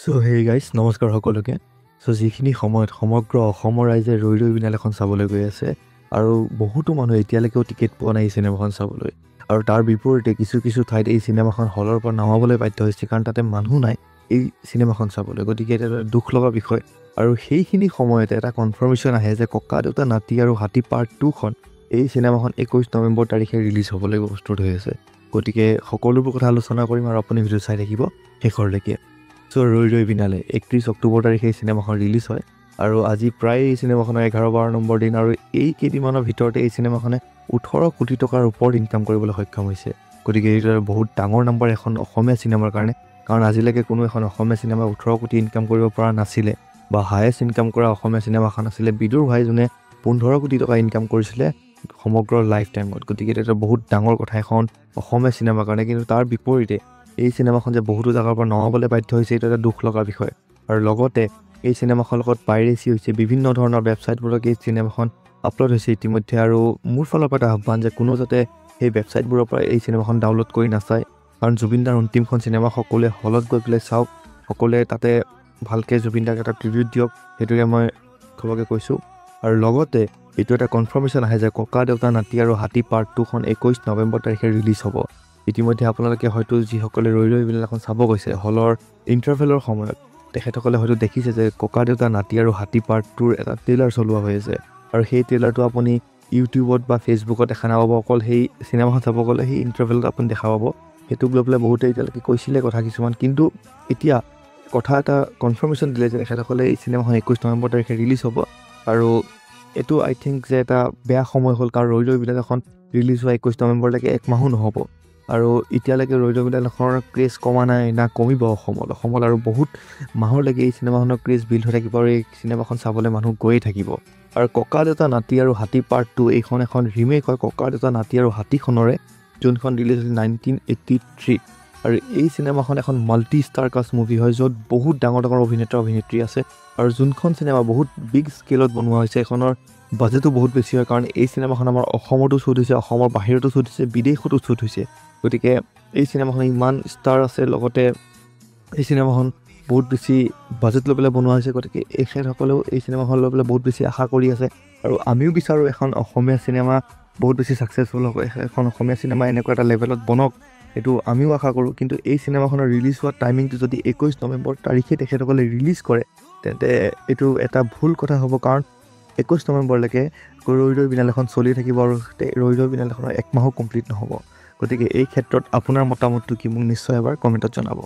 So hey guys নমস্কাৰ সকলোকে। So যিখিনি সময়ত সমগ্ৰ অসমৰ ৰাইজে ৰৈ ৰৈ বিনাল এখন চাবলৈ গৈ আছে আৰু বহুতো মানুহ এতিয়ালৈকেও টিকেট পোৱা নাই এই চিনেমাখন চাবলৈ, আৰু তাৰ বিপৰীতে কিছু কিছু ঠাইত এই চিনেমাখন হলৰ পৰা নামাবলৈ বাধ্য হৈছে কাৰণ তাতে মানুহ নাই এই চিনেমাখন চাবলৈ। গতিকে এটা দুখ লগা বিষয়। আৰু সেইখিনি সময়তে এটা কনফাৰ্মেশ্যন আহে যে ককা দেউতা নাতি আৰু হাতী পাৰ্ট 2খন এই চিনেমাখন 21 নৱেম্বৰ তাৰিখে ৰিলিজ হ'বলৈ প্ৰস্তুত হৈ আছে। গতিকে সকলোবোৰ কথা আলোচনা কৰিম আৰু আপুনি ভিডিঅ' চাই থাকিব শেষৰলৈকে। চ' ৰৈ ৰৈ বিনালে 31 অক্টোবৰ তাৰিখে এই চিনেমাখন ৰিলিজ হয় আৰু আজি প্ৰায় এই চিনেমাখনৰ 11-12 নম্বৰ দিন, আৰু এই কেইদিনমানৰ ভিতৰতে এই চিনেমাখনে 18 কোটি টকাৰ ওপৰত ইনকাম কৰিবলৈ সক্ষম হৈছে। গতিকে এইটো বহুত ডাঙৰ নম্বৰ এখন অসমীয়া চিনেমাৰ কাৰণে, কাৰণ আজিলৈকে কোনো এখন অসমীয়া চিনেমা 18 কোটি ইনকাম কৰিব পৰা নাছিলে, বা হায়েষ্ট ইনকাম কৰা অসমীয়া চিনেমাখন আছিলে বিদুৰ ভাই, যোনে 15 কোটি টকা ইনকাম কৰিছিলে সমগ্ৰ লাইফ টাইমত। গতিকে এটা বহুত ডাঙৰ কথা এখন অসমীয়া চিনেমাৰ কাৰণে। কিন্তু তাৰ বিপৰীতে এই চিনেমাখন যে বহুতো জেগাৰ পৰা নমাবলৈ বাধ্য হৈছে, এইটো এটা দুখ লগা বিষয়। আৰু লগতে এই চিনেমাখনৰ লগত পাইৰেচি হৈছে, বিভিন্ন ধৰণৰ ৱেবছাইটবোৰত এই চিনেমাখন আপলোড হৈছে ইতিমধ্যে, আৰু মোৰ ফালৰ পৰা এটা আহ্বান যে কোনো যাতে সেই ৱেবছাইটবোৰৰ পৰা এই চিনেমাখন ডাউনলোড কৰি নাচায়, কাৰণ জুবিন দাৰ অন্তিমখন চিনেমা সকলোৱে হলত গৈ পেলাই চাওক, সকলোৱে তাতে ভালকৈ জুবিন দাক এটা ট্ৰিবিউট দিয়ক, সেইটোকে মই চবকে কৈছোঁ। আৰু লগতে এইটো এটা কনফাৰ্মেশ্যন আহে যে ককা দেউতা নাতি আৰু হাতী পাৰ্ট 2খন 21 নৱেম্বৰ তাৰিখে ৰিলিজ হ'ব। ইতিমধ্যে আপোনালোকে হয়তো যিসকলে ৰৈ ৰৈ বিনাল এখন চাব গৈছে হলৰ ইণ্টাৰভেলৰ সময়ত, তেখেতসকলে হয়তো দেখিছে যে ককা দেউতা নাতি আৰু হাতী পাৰ্ট 2ৰ এটা ট্ৰেইলাৰ চলোৱা হৈ আছে, আৰু সেই ট্ৰেইলাৰটো আপুনি ইউটিউবত বা ফেচবুকত দেখা নাপাব। অকল সেই চিনেমাখন চাব গ'লে সেই ইণ্টাৰভেলত আপুনি দেখা পাব। সেইটোক লৈ পেলাই বহুতে এতিয়ালৈকে কৈছিলে কথা কিছুমান, কিন্তু এতিয়া কথা এটা কনফাৰ্মেশ্যন দিলে যে তেখেতসকলে এই চিনেমাখন 21 নৱেম্বৰ তাৰিখে ৰিলিজ হ'ব। আৰু এইটো আই থিংক যে এটা বেয়া সময় হ'ল, কাৰণ ৰৈ ৰৈ বিনাল এখন ৰিলিজ হোৱা 21 নৱেম্বৰলৈকে এক মাহো নহ'ব, আৰু এতিয়ালৈকে ৰৈ ৰৈ বিনালখনৰ ক্ৰেজ কমা নাই না কমিব অসমত, আৰু বহুত মাহলৈকে এই চিনেমাখনৰ ক্ৰেজ বিল্ড হৈ থাকিব, আৰু এই চিনেমাখন চাবলৈ মানুহ গৈয়ে থাকিব। আৰু ককা দেউতা নাতি আৰু হাতী পাৰ্ট 2 এইখন এখন ৰিমেক হয় ককা দেউতা নাতি আৰু হাতীখনৰে, যোনখন ৰিলিজ হৈছিল 1983। আৰু এই চিনেমাখন এখন মাল্টি ষ্টাৰ কাষ্ট মুভি হয়, য'ত বহুত ডাঙৰ ডাঙৰ অভিনেতা অভিনেত্ৰী আছে, আৰু যোনখন চিনেমা বহুত বিগ স্কেলত বনোৱা হৈছে, এইখনৰ বাজেটো বহুত বেছি হয়, কাৰণ এই চিনেমাখন আমাৰ অসমতো শ্বুট হৈছে, অসমৰ বাহিৰতো শ্বুট হৈছে, বিদেশতো শ্বুট হৈছে। গতিকে এই চিনেমাখন ইমান ষ্টাৰ আছে, লগতে এই চিনেমাখন বহুত বেছি বাজেট লৈ পেলাই বনোৱা হৈছে। গতিকে এখেতসকলেও এই চিনেমাখন লৈ পেলাই বহুত বেছি আশা কৰি আছে, আৰু আমিও বিচাৰোঁ এখন অসমীয়া চিনেমা বহুত বেছি ছাকচেছফুল হ'ব, এখন অসমীয়া চিনেমা এনেকুৱা এটা লেভেলত বনক, সেইটো আমিও আশা কৰোঁ। কিন্তু এই চিনেমাখনৰ ৰিলিজ হোৱা টাইমিংটো যদি 21 নৱেম্বৰ তাৰিখে তেখেতসকলে ৰিলিজ কৰে, তেন্তে এইটো এটা ভুল কথা হ'ব, কাৰণ 21 নৱেম্বৰলৈকে ৰৈ ৰৈ বিনাল এখন চলি থাকিব, আৰু ৰৈ ৰৈ বিনাল এখনৰ এক মাহো কমপ্লিট নহ'ব। গতিকে এই ক্ষেত্ৰত আপোনাৰ মতামতটো কি মোক নিশ্চয় এবাৰ কমেণ্টত জনাব।